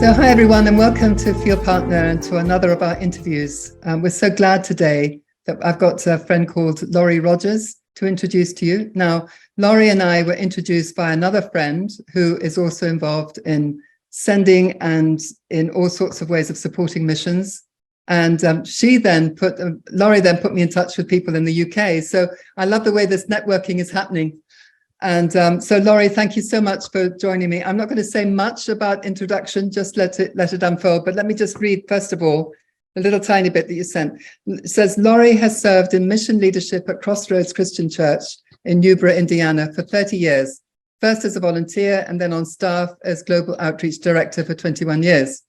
So hi everyone, and welcome to FieldPartner and to another of our interviews. We're so glad today that I've got a friend called Laurie Rogers to introduce to you. Now, Laurie and I were introduced by another friend who is also involved in sending and in all sorts of ways of supporting missions. And Laurie then put me in touch with people in the UK. So I love the way this networking is happening. And so, Laurie, thank you so much for joining me. I'm not going to say much about introduction, just let it unfold. But let me just read, first of all, a little tiny bit that you sent. It says, Laurie has served in mission leadership at Crossroads Christian Church in Newborough, Indiana for 30 years, first as a volunteer and then on staff as Global Outreach Director for 21 years.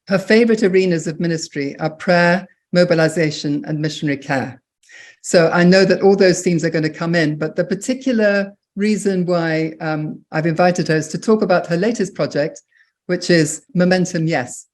Her favorite arenas of ministry are prayer, mobilization, and missionary care. So I know that all those themes are going to come in, but the particular reason why I've invited her is to talk about her latest project, which is MomentumYes.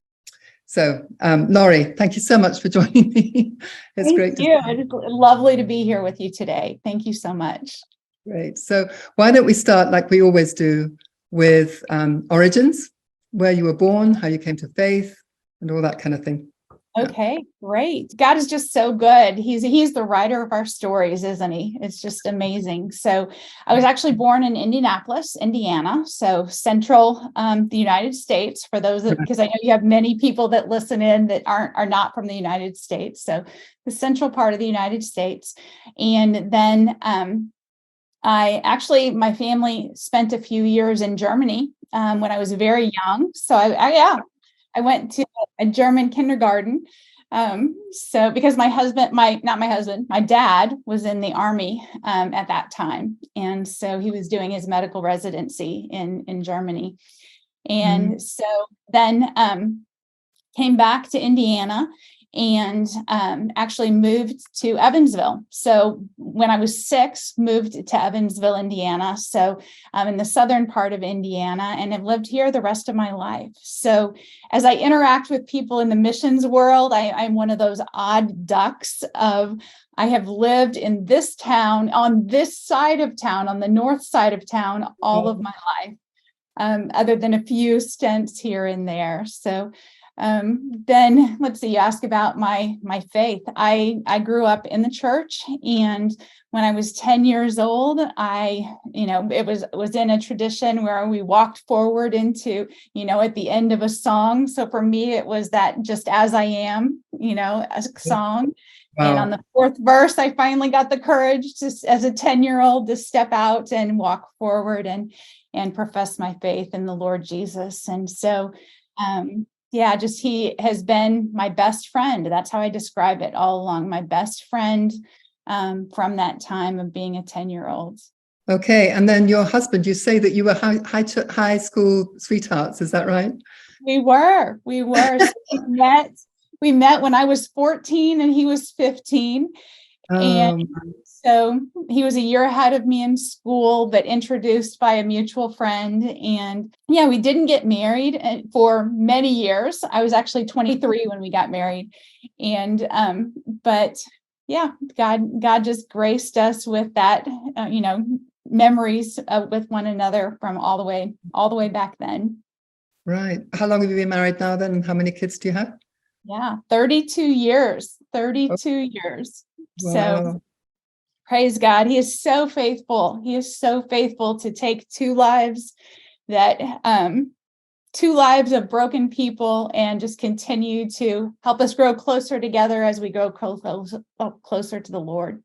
So Laurie, thank you so much for joining me. It's great. Thank you. It's lovely to be here with you today. Thank you so much. Great. So why don't we start like we always do with origins, where you were born, how you came to faith, and all that kind of thing. Okay, great. God is just so good. He's the writer of our stories, isn't he? It's just amazing. So I was actually born in Indianapolis, Indiana, so central the United States, for those because I know you have many people that listen in that are not from the United States. So the central part of the United States. And then my family spent a few years in Germany when I was very young. So I went to a German kindergarten. So because my dad was in the army at that time. And so he was doing his medical residency in Germany. And so then came back to Indiana and actually moved to Evansville. So when I was 6, moved to Evansville, Indiana. So I'm in the southern part of Indiana and have lived here the rest of my life. So as I interact with people in the missions world, I'm one of those odd ducks of, I have lived in this town, on this side of town, on the north side of town, all of my life, other than a few stints here and there. So then let's see, you ask about my faith. I grew up in the church, and when I was 10 years old, it was in a tradition where we walked forward into, at the end of a song. So for me, it was that Just As I Am, a song. Wow. And on the 4th verse, I finally got the courage to, as a 10-year-old, to step out and walk forward and profess my faith in the Lord Jesus. And so, he has been my best friend. That's how I describe it all along. My best friend from that time of being a 10-year-old. Okay. And then your husband, you say that you were high school sweethearts. Is that right? We were. So we met when I was 14 and he was 15. And so he was a year ahead of me in school, but introduced by a mutual friend. And we didn't get married for many years. I was actually 23 when we got married. And, God just graced us with that, memories with one another from all the way back then. Right. How long have you been married now then? And how many kids do you have? 32 years, 32 years. Wow. So praise God. He is so faithful. He is so faithful to take two lives of broken people and just continue to help us grow closer together as we grow closer to the Lord.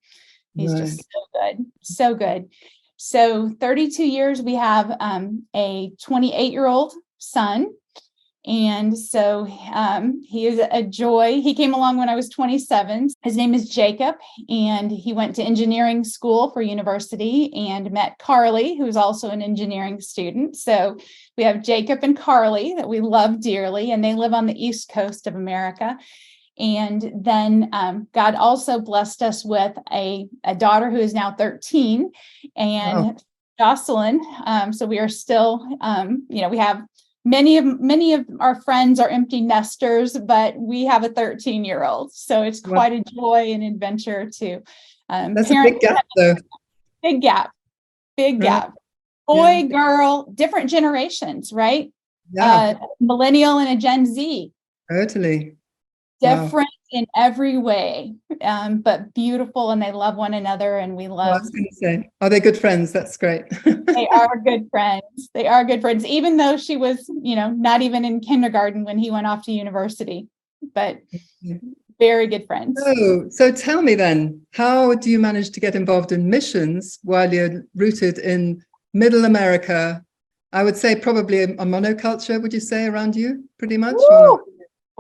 He's just so good. So good. So 32 years, we have a 28-year-old son. And so he is a joy. He came along when I was 27. His name is Jacob, and he went to engineering school for university and met Carly, who's also an engineering student. So we have Jacob and Carly that we love dearly, and they live on the East Coast of America. And then God also blessed us with a daughter who is now 13, and wow. Jocelyn. So we are still, we have many of our friends are empty nesters, but we have a 13-year-old. So it's quite a joy and adventure to That's a big gap, though. Big gap. Boy, girl, different generations, right? millennial and a Gen Z. Totally. Different in every way, but beautiful, and they love one another, and we I love. was going to say, are they good friends? That's great. They are good friends. They are good friends, even though she was, not even in kindergarten when he went off to university, but very good friends. So tell me then, how do you manage to get involved in missions while you're rooted in Middle America? I would say probably a monoculture, would you say, around you, pretty much? Or not?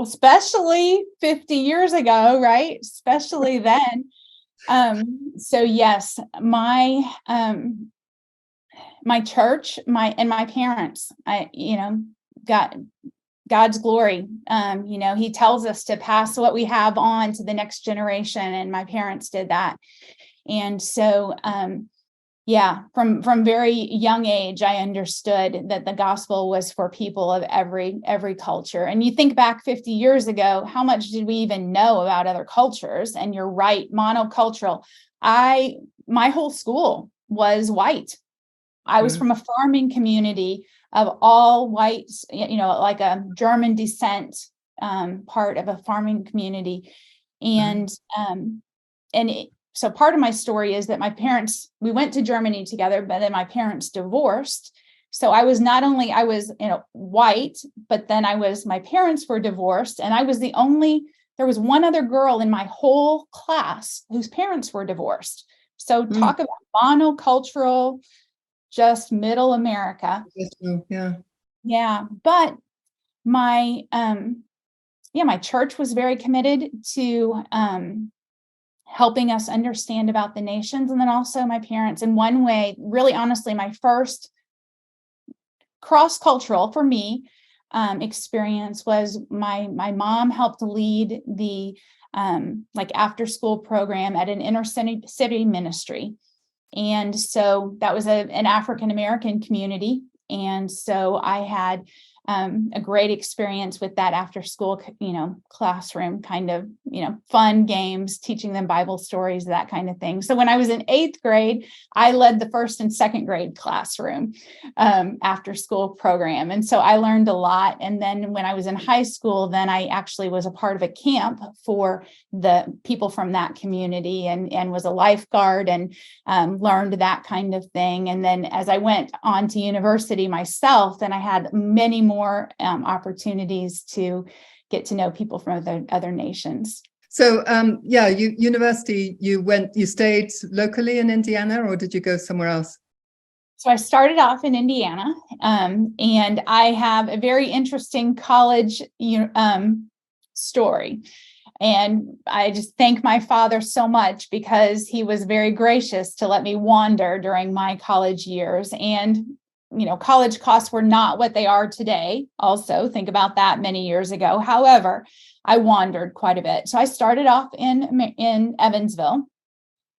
Especially 50 years ago, right? Especially then. So yes, my church, my parents, got God's glory. He tells us to pass what we have on to the next generation, and my parents did that. And so from very young age, I understood that the gospel was for people of every culture. And you think back 50 years ago, how much did we even know about other cultures? And you're right, monocultural. My whole school was white. I was from a farming community of all whites, like a German descent, part of a farming community. And so part of my story is that my parents, we went to Germany together, but then my parents divorced. So I was white, but then my parents were divorced, and I was there was one other girl in my whole class whose parents were divorced. So talk about monocultural, just middle America. Yeah. But my church was very committed to, helping us understand about the nations. And then also my parents, in one way, really honestly, my first cross-cultural for me experience was my mom helped lead the after school program at an inner city ministry. And so that was an African-American community. And so I had a great experience with that after school, classroom kind of, fun games, teaching them Bible stories, that kind of thing. So when I was in 8th grade, I led the 1st and 2nd grade classroom after school program. And so I learned a lot. And then when I was in high school, then I actually was a part of a camp for the people from that community and was a lifeguard and learned that kind of thing. And then as I went on to university myself, then I had many more opportunities to get to know people from other nations. So university, you stayed locally in Indiana, or did you go somewhere else? So I started off in Indiana, and I have a very interesting college story. And I just thank my father so much, because he was very gracious to let me wander during my college years. And college costs were not what they are today. Also, think about that many years ago. However, I wandered quite a bit. So I started off in Evansville.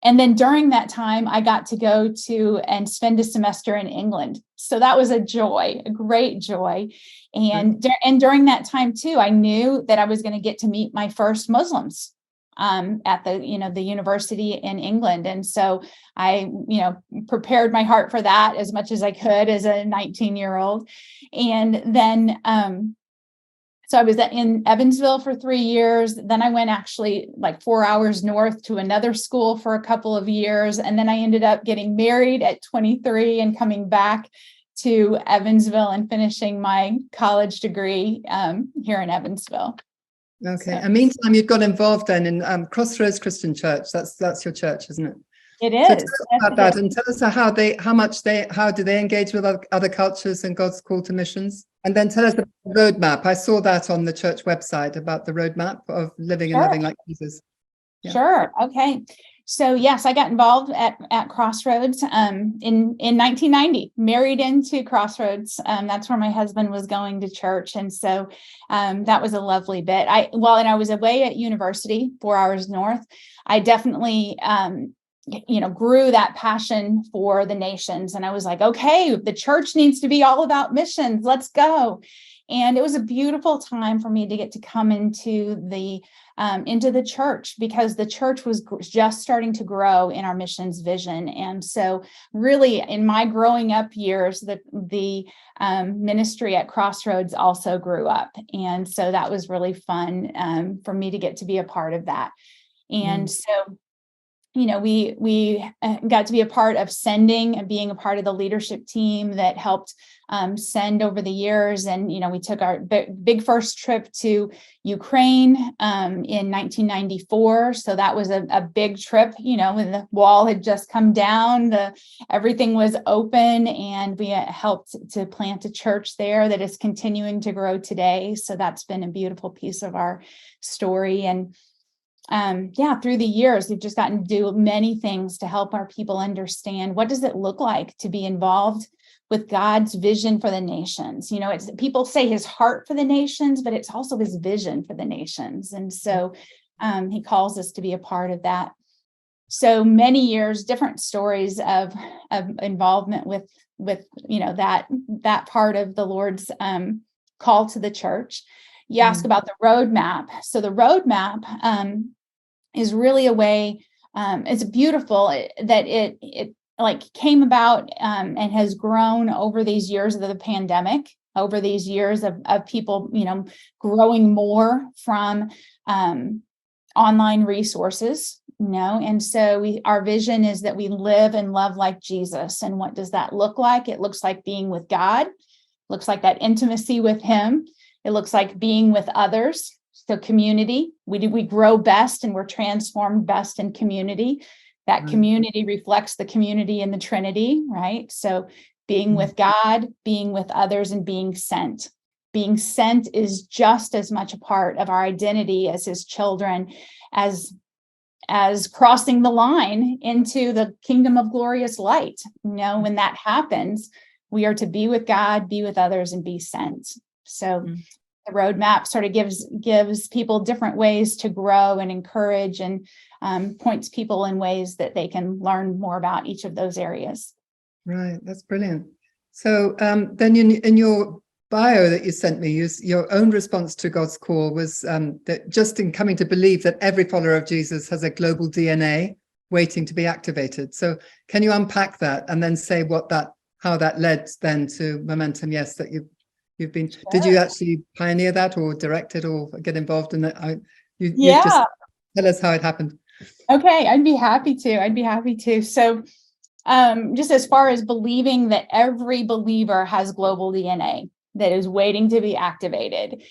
And then during that time, I got to go to and spend a semester in England. So that was a joy, a great joy. And during that time too, I knew that I was going to get to meet my first Muslims at the university in England. And so I, prepared my heart for that as much as I could as a 19-year-old. And then, so I was in Evansville for 3 years. Then I went actually like 4 hours north to another school for a couple of years. And then I ended up getting married at 23 and coming back to Evansville and finishing my college degree here in Evansville. Okay. And meantime, you'd got involved then in Crossroads Christian Church. That's your church, isn't it? It is. So tell us about that, and tell us how do they engage with other cultures and God's call to missions? And then tell us about the roadmap. I saw that on the church website about the roadmap of living and loving like Jesus. Yeah. Sure. Okay. So yes, I got involved at Crossroads in 1990, married into Crossroads. That's where my husband was going to church. And so that was a lovely bit. And I was away at university 4 hours north. I definitely, grew that passion for the nations. And I was like, okay, the church needs to be all about missions. Let's go. And it was a beautiful time for me to get to come into the church, because the church was just starting to grow in our missions vision. And so really in my growing up years, the ministry at Crossroads also grew up. And so that was really fun for me to get to be a part of that. And so, we got to be a part of sending and being a part of the leadership team that helped send over the years. And, we took our big first trip to Ukraine in 1994. So that was a big trip, when the wall had just come down, everything was open, and we helped to plant a church there that is continuing to grow today. So that's been a beautiful piece of our story. And through the years, we've just gotten to do many things to help our people understand what does it look like to be involved with God's vision for the nations. It's people say his heart for the nations, but it's also his vision for the nations. And so he calls us to be a part of that. So many years, different stories of involvement with that part of the Lord's call to the church. You ask about the roadmap. So the roadmap is really a way, it's beautiful that it came about and has grown over these years of the pandemic, over these years of people, growing more from online resources, and so our vision is that we live and love like Jesus. And what does that look like? It looks like being with God, looks like that intimacy with him. It looks like being with others. So community, we grow best and we're transformed best in community. That community reflects the community in the Trinity, right? So being with God, being with others, and being sent. Being sent is just as much a part of our identity as his children, as crossing the line into the kingdom of glorious light. When that happens, we are to be with God, be with others, and be sent. So the roadmap sort of gives people different ways to grow and encourage, and points people in ways that they can learn more about each of those areas. Right, that's brilliant. So then in your bio that you sent me, your own response to God's call was that just in coming to believe that every follower of Jesus has a global DNA waiting to be activated. So can you unpack that and then say how that led then to MomentumYes that you've been? Sure. Did you actually pioneer that or direct it or get involved in it? You just tell us how it happened. Okay, I'd be happy to. So just as far as believing that every believer has global DNA that is waiting to be activated,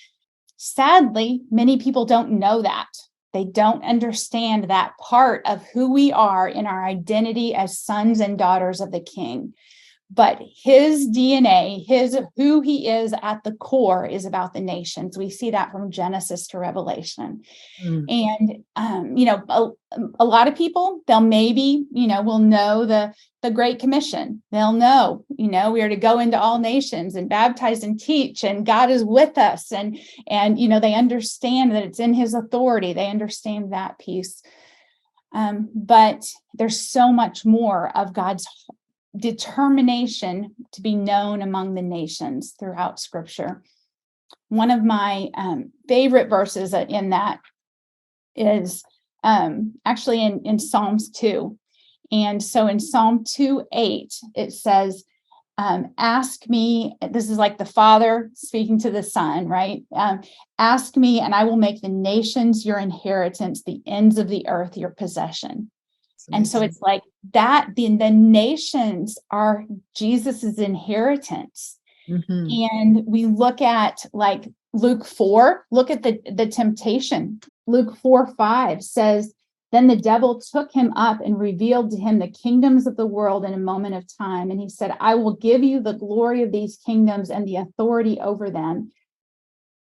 sadly, many people don't know that. They don't understand that part of who we are in our identity as sons and daughters of the King. But his DNA, who he is at the core, is about the nations. We see that from Genesis to Revelation. And, a lot of people, they'll maybe, will know the Great Commission. They'll know, we are to go into all nations and baptize and teach, and God is with us. And they understand that it's in his authority. They understand that piece. But there's so much more of God's determination to be known among the nations throughout Scripture. One of my favorite verses in that is actually in Psalms 2. And so in Psalm 2:8, it says, ask me, this is like the Father speaking to the Son, right? Ask me, and I will make the nations your inheritance, the ends of the earth your possession. And so it's like that, the nations are Jesus's inheritance. And we look at like Luke 4, look at the temptation. Luke 4:5 says, then the devil took him up and revealed to him the kingdoms of the world in a moment of time. And he said, I will give you the glory of these kingdoms and the authority over them,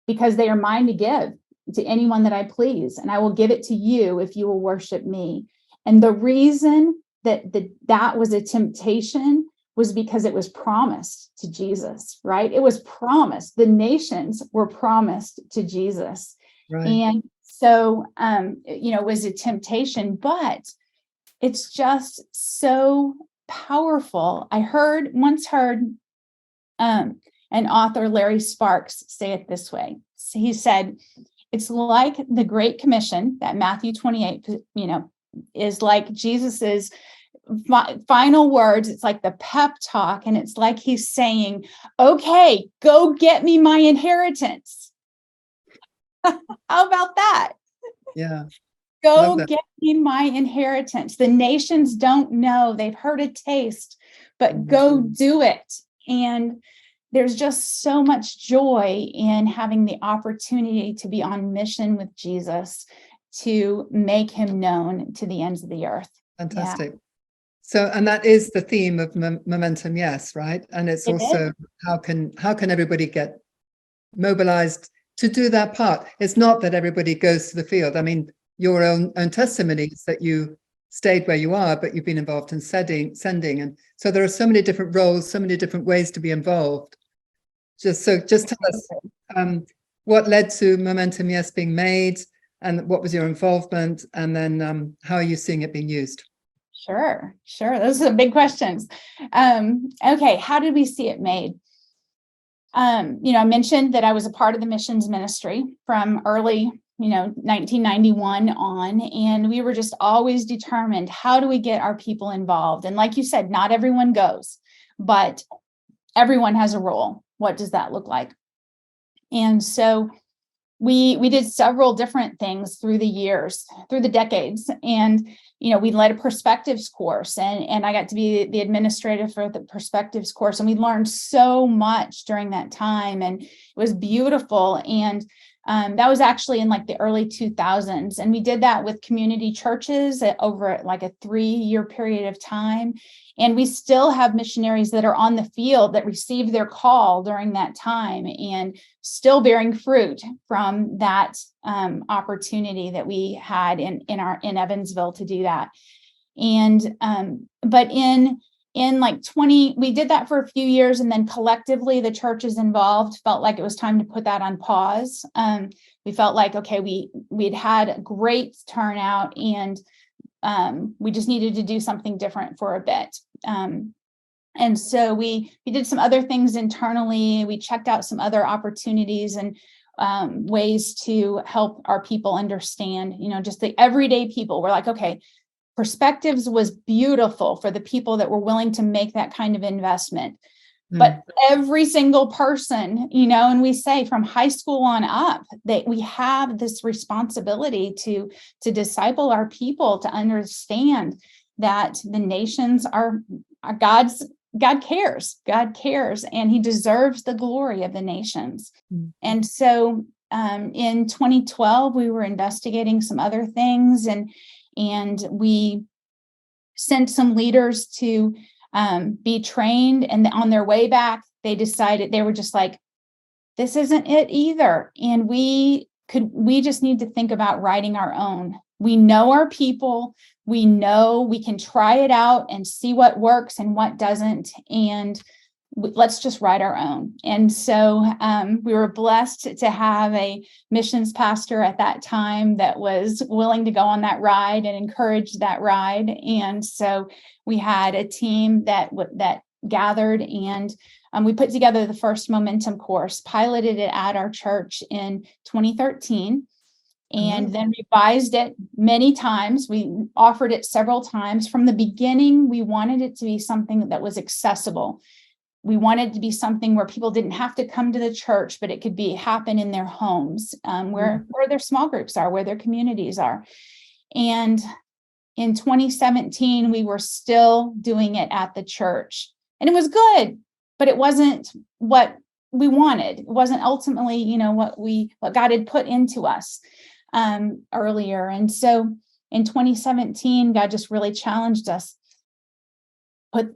because they are mine to give to anyone that I please. And I will give it to you if you will worship me. And the reason that was a temptation was because it was promised to Jesus, right? It was promised. The nations were promised to Jesus. Right. And so, it was a temptation, but it's just so powerful. I once heard, and and author Larry Sparks say it this way. He said, it's like the Great Commission that Matthew 28, is like Jesus's final words. It's like the pep talk. And it's like he's saying, okay, go get me my inheritance. How about that? Yeah. Go get me my inheritance. The nations don't know. They've heard a taste, but go do it. And there's just so much joy in having the opportunity to be on mission with Jesus, to make him known to the ends of the earth. Fantastic. Yeah. So, and that is the theme of Momentum, yes, right? And it's also how can everybody get mobilized to do that part? It's not that everybody goes to the field. I mean, your own testimony is that you stayed where you are, but you've been involved in sending. And so there are so many different roles, so many different ways to be involved. Just tell us what led to MomentumYes being made, and what was your involvement, and then how are you seeing it being used? Sure. Those are big questions. Okay, how did we see it made? I mentioned that I was a part of the missions ministry from early 1991 on, and we were just always determined, how do we get our people involved? And like you said, not everyone goes, but everyone has a role. What does that look like? And so we did several different things through the years, through the decades. And, we led a perspectives course, and I got to be the administrator for the perspectives course. And we learned so much during that time, and it was beautiful. And that was actually in like the early 2000s. And we did that with community churches over like a 3-year period of time. And we still have missionaries that are on the field that received their call during that time and still bearing fruit from that opportunity that we had in Evansville to do that. And but in like we did that for a few years, and then collectively the churches involved felt like it was time to put that on pause. We felt like, okay, we'd had a great turnout, and we just needed to do something different for a bit. And so we did some other things internally. We checked out some other opportunities and ways to help our people understand, just the everyday people. We're like, okay, perspectives was beautiful for the people that were willing to make that kind of investment. But every single person, and we say from high school on up, that we have this responsibility to disciple our people, to understand that the nations are God's. God cares, and he deserves the glory of the nations. And so in 2012, we were investigating some other things, and we sent some leaders to be trained, and on their way back, they decided, they were just like, this isn't it either. And we just need to think about writing our own. We know our people, we know we can try it out and see what works and what doesn't. And let's just write our own. And so we were blessed to have a missions pastor at that time that was willing to go on that ride and encourage that ride. And so we had a team that gathered, and we put together the first Momentum course, piloted it at our church in 2013. And then revised it many times. We offered it several times. From the beginning, we wanted it to be something that was accessible. We wanted it to be something where people didn't have to come to the church, but it could happen in their homes, where their small groups are, where their communities are. And in 2017, we were still doing it at the church. And it was good, but it wasn't what we wanted. It wasn't ultimately, what God had put into us earlier. And so in 2017, God just really challenged us,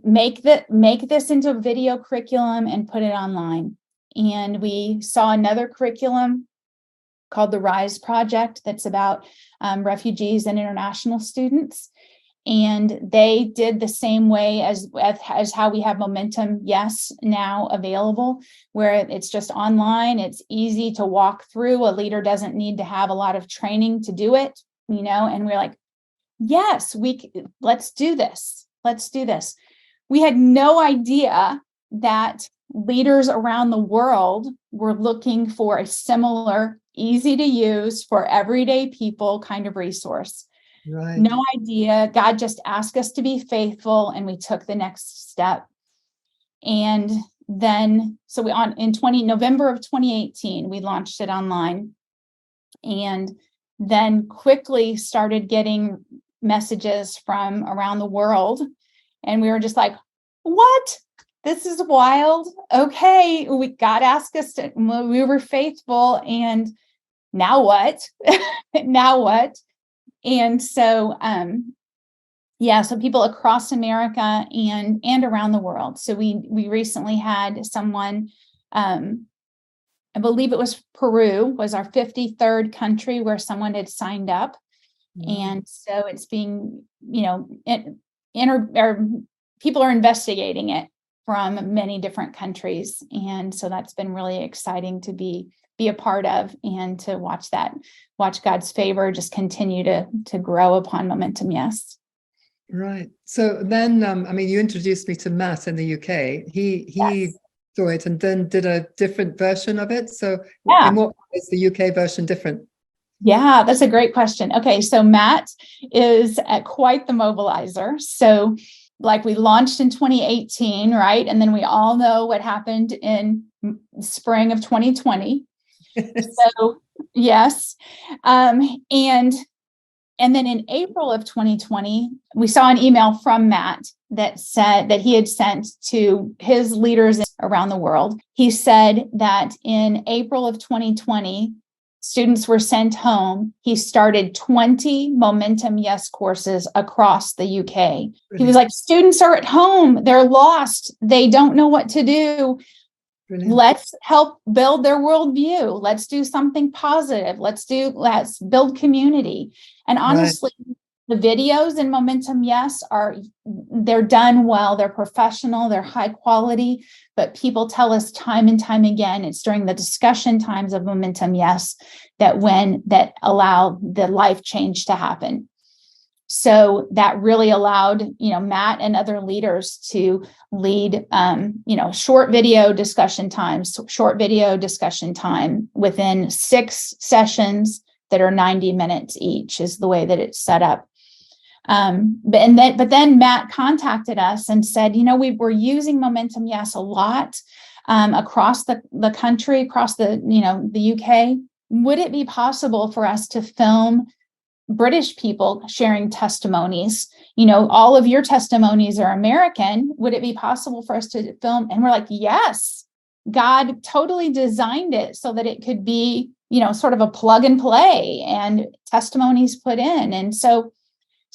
make this into a video curriculum and put it online. And we saw another curriculum called the RISE Project that's about refugees and international students. And they did the same way as how we have MomentumYes now available, where it's just online. It's easy to walk through. A leader doesn't need to have a lot of training to do it, and we're like, yes, let's do this. Let's do this. We had no idea that leaders around the world were looking for a similar, easy to use for everyday people kind of resource. Right. No idea. God just asked us to be faithful, and we took the next step. And then, so in November of 2018, we launched it online, and then quickly started getting messages from around the world. And we were just like, what? This is wild. Okay, God asked us to, we were faithful, and now what? Now what? And so, so people across America and around the world. So we recently had someone, I believe it was Peru, was our 53rd country where someone had signed up. And so it's being, people are investigating it from many different countries. And so that's been really exciting to be a part of, and to watch God's favor just continue to grow upon MomentumYes. Right. So then, you introduced me to Matt in the UK. He saw it and then did a different version of it. So in what way is the UK version different? Yeah, that's a great question. Okay, so Matt is quite the mobilizer. So like we launched in 2018, right? And then we all know what happened in spring of 2020. So yes. And then in April of 2020, we saw an email from Matt that said that he had sent to his leaders around the world. He said that in April of 2020, students were sent home. He started 20 MomentumYes courses across the UK. Brilliant. He was like, students are at home. They're lost. They don't know what to do. Brilliant. Let's help build their worldview. Let's do something positive. Let's build community. And honestly, the videos in MomentumYes they're done well. They're professional. They're high quality. But people tell us time and time again, it's during the discussion times of MomentumYes that allow the life change to happen. So that really allowed, Matt and other leaders to lead, short video discussion time within 6 sessions that are 90 minutes each is the way that it's set up. But then Matt contacted us and said, we were using MomentumYes a lot across the country, across the UK. Would it be possible for us to film British people sharing testimonies? All of your testimonies are American. Would it be possible for us to film? And we're like, yes. God totally designed it so that it could be, sort of a plug and play and testimonies put in. And so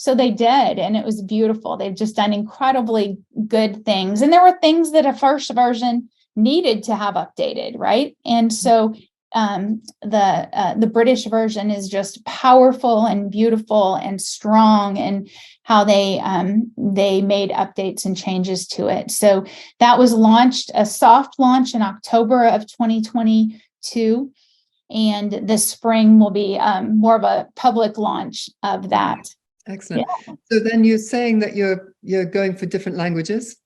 they did, and it was beautiful. They've just done incredibly good things. And there were things that a first version needed to have updated, right? And so the British version is just powerful and beautiful and strong, and how they made updates and changes to it. So that was launched, a soft launch in October of 2022. And this spring will be more of a public launch of that. Excellent. Yeah. So then you're saying that you're going for different languages.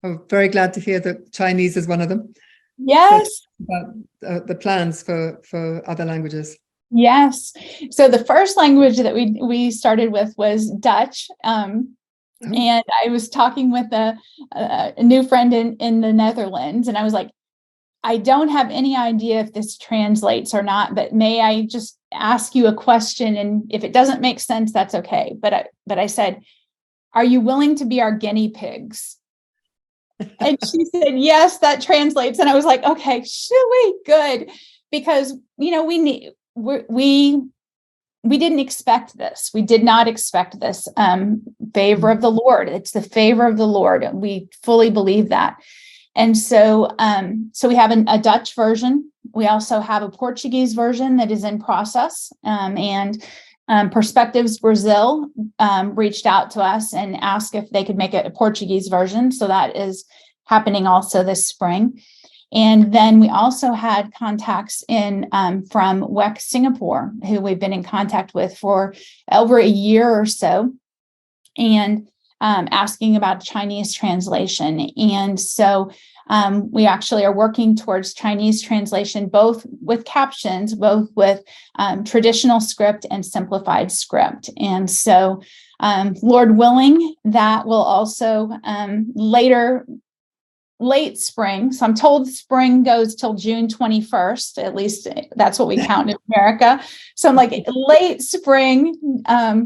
I'm very glad to hear that Chinese is one of them. Yes. So about the plans for other languages. Yes. So the first language that we started with was Dutch. And I was talking with a new friend in the Netherlands, and I was like, I don't have any idea if this translates or not, but may I just ask you a question? And if it doesn't make sense, that's okay. But I said, are you willing to be our guinea pigs? And she said, yes, that translates. And I was like, okay, good. Because, we didn't expect this. We did not expect this favor of the Lord. It's the favor of the Lord. We fully believe that. And so we have a Dutch version. We also have a Portuguese version that is in process. And Perspectives Brazil reached out to us and asked if they could make a Portuguese version. So that is happening also this spring. And then we also had contacts from WEC Singapore, who we've been in contact with for over a year or so. And asking about Chinese translation. And so we actually are working towards Chinese translation, both with captions, both with traditional script and simplified script. And so, Lord willing, that will also late spring. So I'm told spring goes till June 21st. At least that's what we count in America. So I'm like, late spring,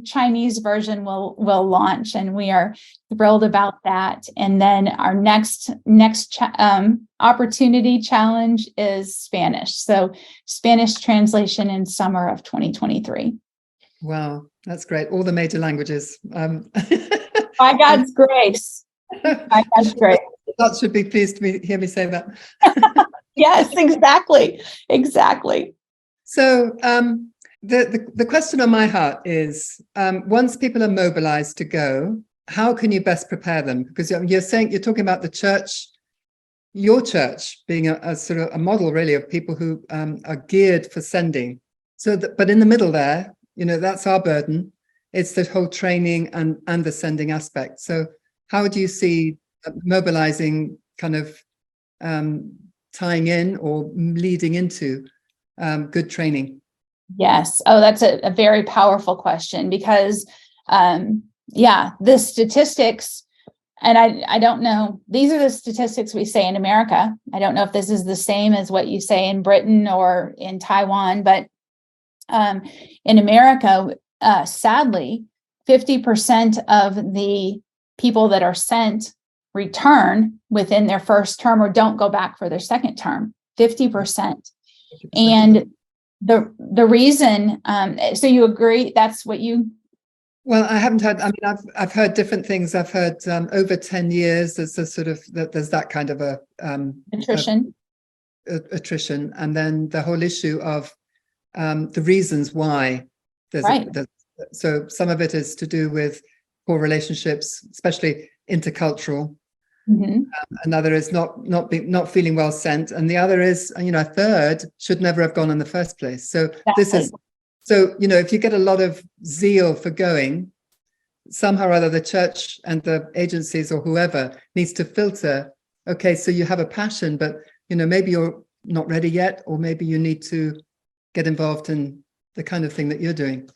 Chinese version will launch, and we are thrilled about that. And then our next opportunity challenge is Spanish. So Spanish translation in summer of 2023. Wow, that's great. All the major languages. By God's grace. By God's grace. That should be pleased to hear me say that. Yes, exactly. So the question on my heart is, once people are mobilized to go, how can you best prepare them? Because you're talking about the church, your church being a sort of a model really of people who are geared for sending. So, but in the middle there, that's our burden. It's the whole training and the sending aspect. So how do you see mobilizing kind of tying in or leading into good training? Yes. Oh, that's a very powerful question, because the statistics, and I don't know, these are the statistics we say in America. I don't know if this is the same as what you say in Britain or in Taiwan, but in America, sadly, 50% of the people that are sent return within their first term or don't go back for their second term. 50%. And the reason, so you agree that's what you? Well, I haven't heard, I've heard different things. I've heard over 10 years, there's a sort of, there's that kind of a attrition. And then the whole issue of the reasons why so some of it is to do with poor relationships, especially intercultural. Mm-hmm. Another is not feeling well sent, and the other is, a third should never have gone in the first place. So this is, if you get a lot of zeal for going, somehow or other the church and the agencies or whoever needs to filter. Okay, so you have a passion, but maybe you're not ready yet, or maybe you need to get involved in the kind of thing that you're doing.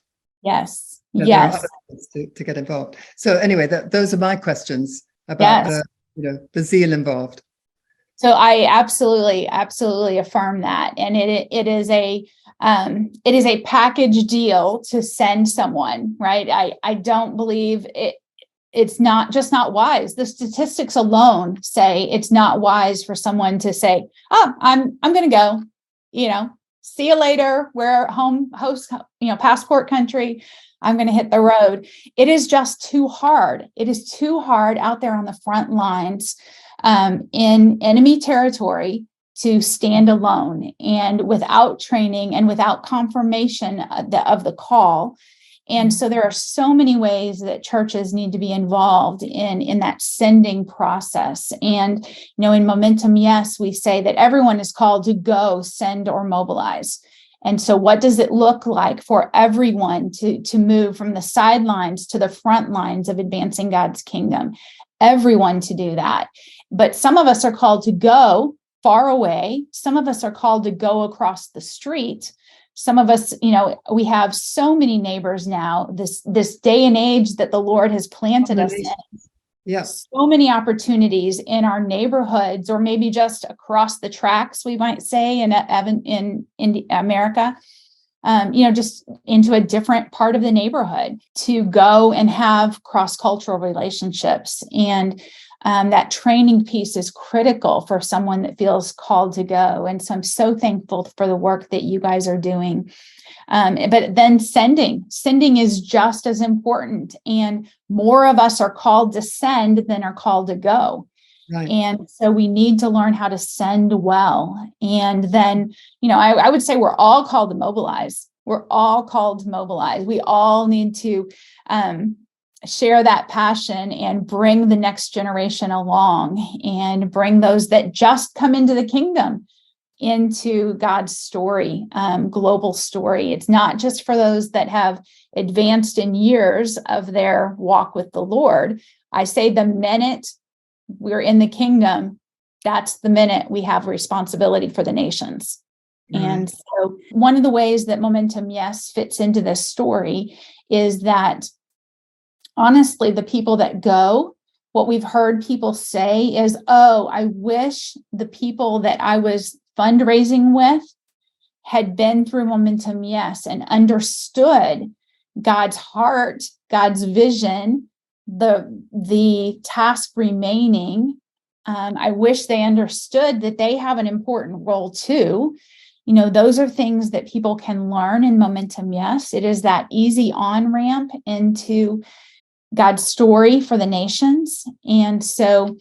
Yes. There are other things to get involved. So anyway, those are my questions about the zeal involved. So I absolutely affirm that, and it is a package deal to send someone, right? I don't believe it's not wise. The statistics alone say it's not wise for someone to say, "Oh, I'm going to go, see you later. We're host, passport country. I'm going to hit the road." It is just too hard. It is too hard out there on the front lines in enemy territory to stand alone and without training and without confirmation of the call. And so there are so many ways that churches need to be involved in that sending process. And, in MomentumYes, we say that everyone is called to go, send, or mobilize. And so what does it look like for everyone to move from the sidelines to the front lines of advancing God's kingdom? Everyone to do that. But some of us are called to go far away. Some of us are called to go across the street. Some of us, we have so many neighbors now, this day and age that the Lord has planted us in. Yeah. So many opportunities in our neighborhoods, or maybe just across the tracks, we might say, in America, just into a different part of the neighborhood to go and have cross-cultural relationships. And that training piece is critical for someone that feels called to go. And so I'm so thankful for the work that you guys are doing. But then sending is just as important. And more of us are called to send than are called to go. Right. And so we need to learn how to send well. And then, I would say we're all called to mobilize. We're all called to mobilize. We all need to share that passion and bring the next generation along and bring those that just come into the kingdom into God's story, global story. It's not just for those that have advanced in years of their walk with the Lord. I say the minute we're in the kingdom, that's the minute we have responsibility for the nations. Right. And so one of the ways that Momentum Yes fits into this story is that, honestly, the people that go, what we've heard people say is, oh, I wish the people that I was fundraising with had been through Momentum Yes and understood God's heart, God's vision, the task remaining. I wish they understood that they have an important role too. Those are things that people can learn in Momentum Yes. It is that easy on-ramp into God's story for the nations. And so,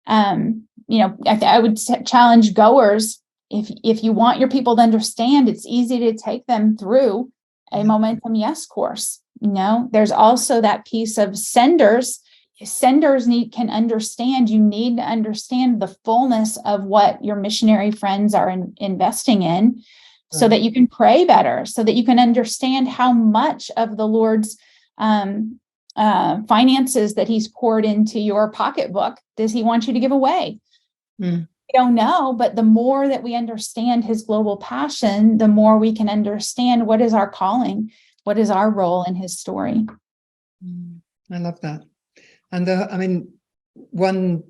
I would challenge goers, if you want your people to understand, it's easy to take them through a Momentum Yes course. There's also that piece of senders. Senders can understand, you need to understand the fullness of what your missionary friends are investing in, so that you can pray better, so that you can understand how much of the Lord's finances that he's poured into your pocketbook does he want you to give away. We don't know, but the more that we understand his global passion, the more we can understand what is our calling, what is our role in his story. I love that. And one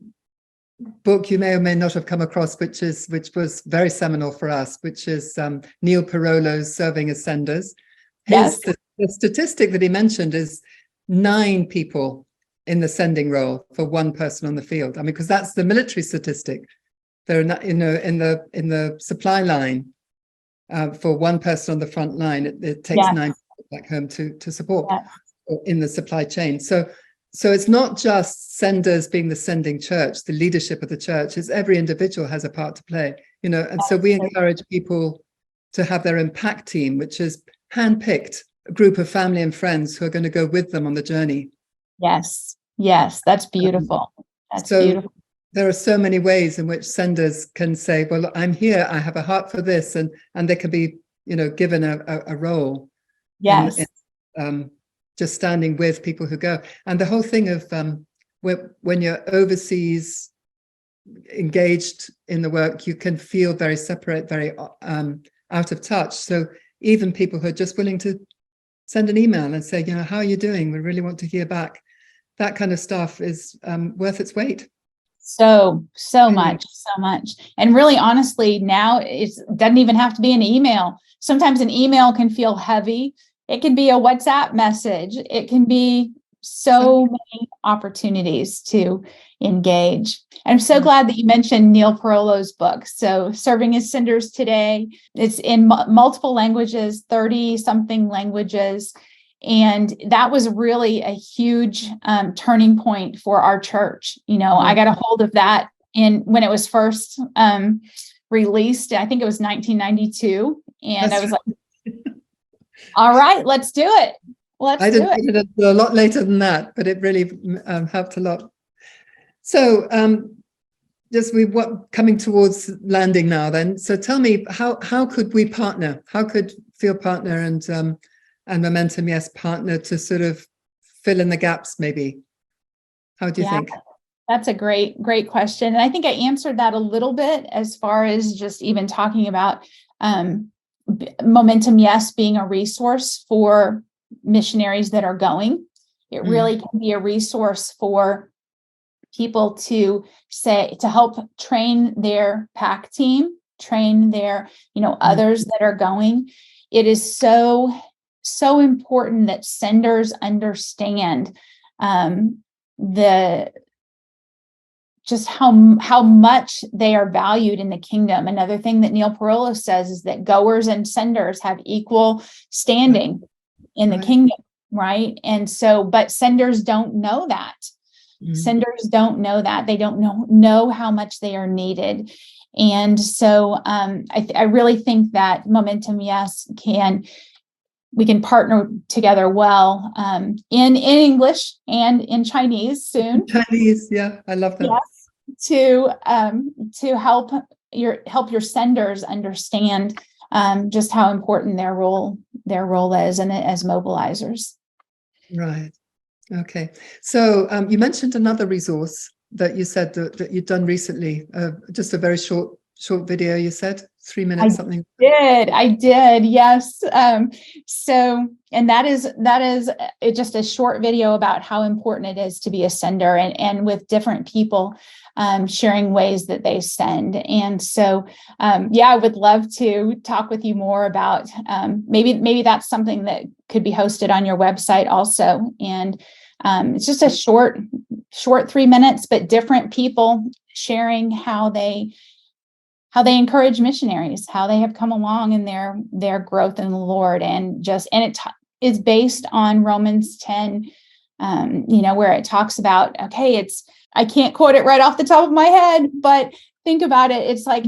book you may or may not have come across, which was very seminal for us, which is Neil Parolo's Serving as Senders. Yes. The statistic that he mentioned is 9 people in the sending role for one person on the field. Because that's the military statistic. There are not, in the supply line, for one person on the front line, it takes 9 people back home to support in the supply chain. So it's not just senders being the sending church, the leadership of the church, it's every individual has a part to play, and so we encourage people to have their impact team, which is handpicked, a group of family and friends who are going to go with them on the journey. Yes, that's beautiful. Beautiful. There are so many ways in which senders can say, well, I'm here, I have a heart for this, and they can be, given a role. Yes. In just standing with people who go. And the whole thing of when you're overseas engaged in the work, you can feel very separate, very out of touch. So even people who are just willing to send an email and say, how are you doing? We really want to hear back. That kind of stuff is worth its weight. So much. And really, honestly, now it doesn't even have to be an email. Sometimes an email can feel heavy. It can be a WhatsApp message. It can be so many opportunities to engage. And I'm so glad that you mentioned Neil Parolo's book. So Serving as Senders Today, it's in multiple languages, 30-something languages. And that was really a huge turning point for our church. I got a hold of that when it was first released. I think it was 1992. And I was like, all right, let's do it. I didn't get it a lot later than that, but it really helped a lot. So coming towards landing now then. So tell me, how could we partner? How could FieldPartner and Momentum Yes partner to sort of fill in the gaps maybe? How do you think? That's a great question. And I think I answered that a little bit as far as just even talking about Momentum Yes being a resource for missionaries that are going. It really can be a resource for people to help train their PAC team, train their, others that are going. It is so important that senders understand just how much they are valued in the kingdom. Another thing that Neil Parolo says is that goers and senders have equal standing in the kingdom, right? And so, but senders don't know that. Senders don't know that. They don't know how much they are needed. And so I really think that Momentum Yes we can partner together well in English and in Chinese soon. Chinese, yeah, I love that. Yes, to help your senders understand just how important their role is and as mobilizers. Right. Okay. So you mentioned another resource that you said that you'd done recently, just a very short video, you said 3 minutes, something. I did. Yes. And that is just a short video about how important it is to be a sender, and with different people sharing ways that they send. And so, I would love to talk with you more about maybe that's something that could be hosted on your website also. And it's just a short 3 minutes, but different people sharing how they encourage missionaries, how they have come along in their growth in the Lord, and it is based on Romans 10, where it talks about, okay, I can't quote it right off the top of my head, but think about it. It's like,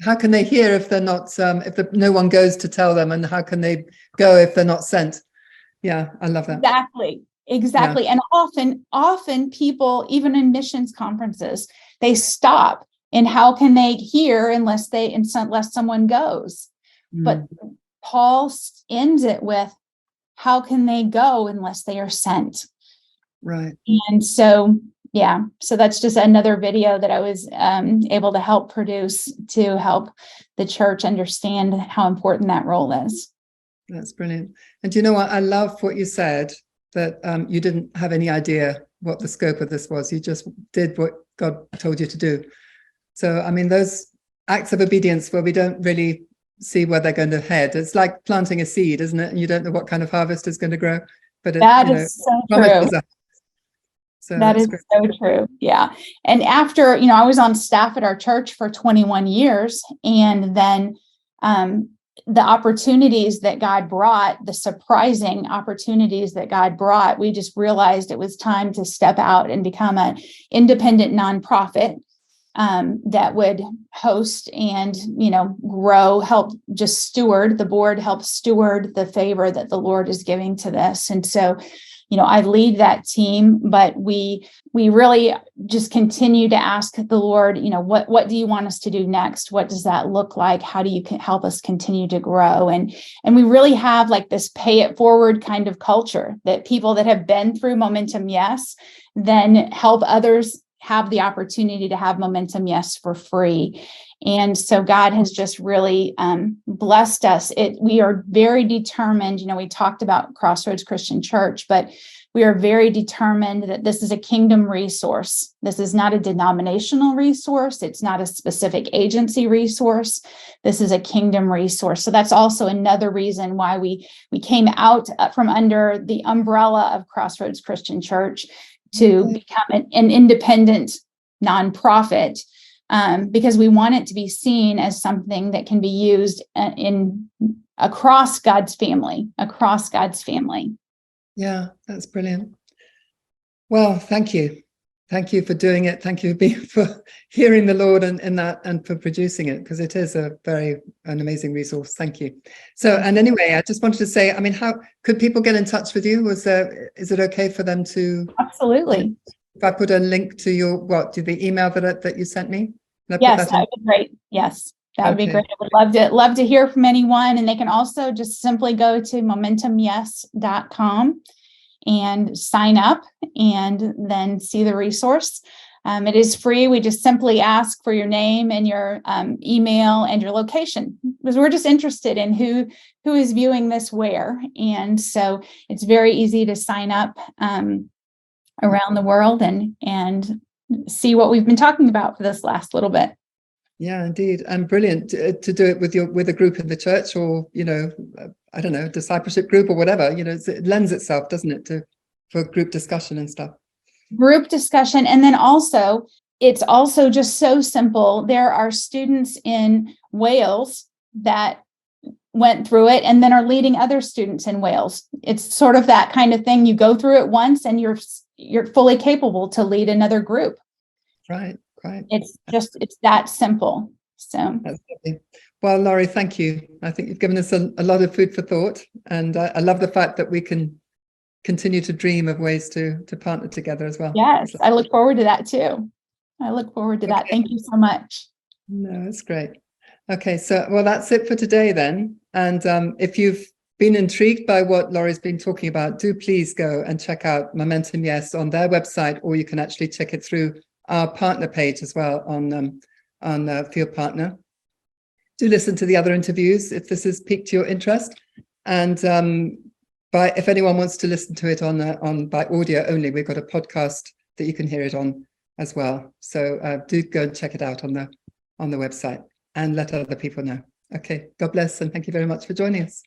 how can they hear if they're not, no one goes to tell them, and how can they go if they're not sent? Yeah, I love that. Exactly. Yeah. And often people, even in missions conferences, they stop. And how can they hear unless someone goes? But Paul ends it with, how can they go unless they are sent? Right. And so, so that's just another video that I was able to help produce to help the church understand how important that role is. That's brilliant. And do you know what? I love what you said, that you didn't have any idea what the scope of this was. You just did what God told you to do. So, I mean, those acts of obedience where we don't really see where they're going to head. It's like planting a seed, isn't it? And you don't know what kind of harvest is going to grow. But that is so true. So that is so true. Yeah. And after, I was on staff at our church for 21 years. And then the opportunities that God brought, the surprising opportunities that God brought, we just realized it was time to step out and become an independent nonprofit that would host and, grow, help just steward, the board help steward the favor that the Lord is giving to this. And so, I lead that team, but we really just continue to ask the Lord, what do you want us to do next? What does that look like? How do you help us continue to grow? And we really have like this pay it forward kind of culture, that people that have been through MomentumYes then help others have the opportunity to have MomentumYes for free. And so God has just really blessed us. We are very determined. We talked about Crossroads Christian Church, but we are very determined that this is a kingdom resource. This is not a denominational resource. It's not a specific agency resource. This is a kingdom resource. So that's also another reason why we came out from under the umbrella of Crossroads Christian Church to become an independent nonprofit, because we want it to be seen as something that can be used across God's family. Yeah, that's brilliant. Well, thank you. Thank you for doing it. Thank you for hearing the Lord in that, and for producing it, because it is an amazing resource. Thank you. So, and anyway, I just wanted to say, how could people get in touch with you? Is it okay for them to? Absolutely. If I put a link to the email that you sent me? Yes, that would be great. Yes, that would be great. I would love to hear from anyone. And they can also just simply go to MomentumYes.com and sign up, and then see the resource. It is free. We just simply ask for your name and your email and your location, because we're just interested in who is viewing this where. And so it's very easy to sign up around the world and see what we've been talking about for this last little bit. Yeah, indeed. And brilliant to do it with a group in the church, or, I don't know, discipleship group or whatever, it lends itself, doesn't it, for group discussion and stuff. Group discussion. And then also, it's also just so simple. There are students in Wales that went through it and then are leading other students in Wales. It's sort of that kind of thing. You go through it once and you're fully capable to lead another group. Right. It's that simple. So that's lovely. Well, Laurie, thank you. I think you've given us a lot of food for thought, and I love the fact that we can continue to dream of ways to partner together as well. Yes, I look forward to that too. That. Thank you so much. No, it's great. Okay, so well, that's it for today then. And if you've been intrigued by what Laurie's been talking about, do please go and check out MomentumYes on their website, or you can actually check it through our partner page as well on FieldPartner. Do listen to the other interviews if this has piqued your interest. And if anyone wants to listen to it by audio only, we've got a podcast that you can hear it on as well. So do go and check it out on the website and let other people know. Okay, God bless, and thank you very much for joining us.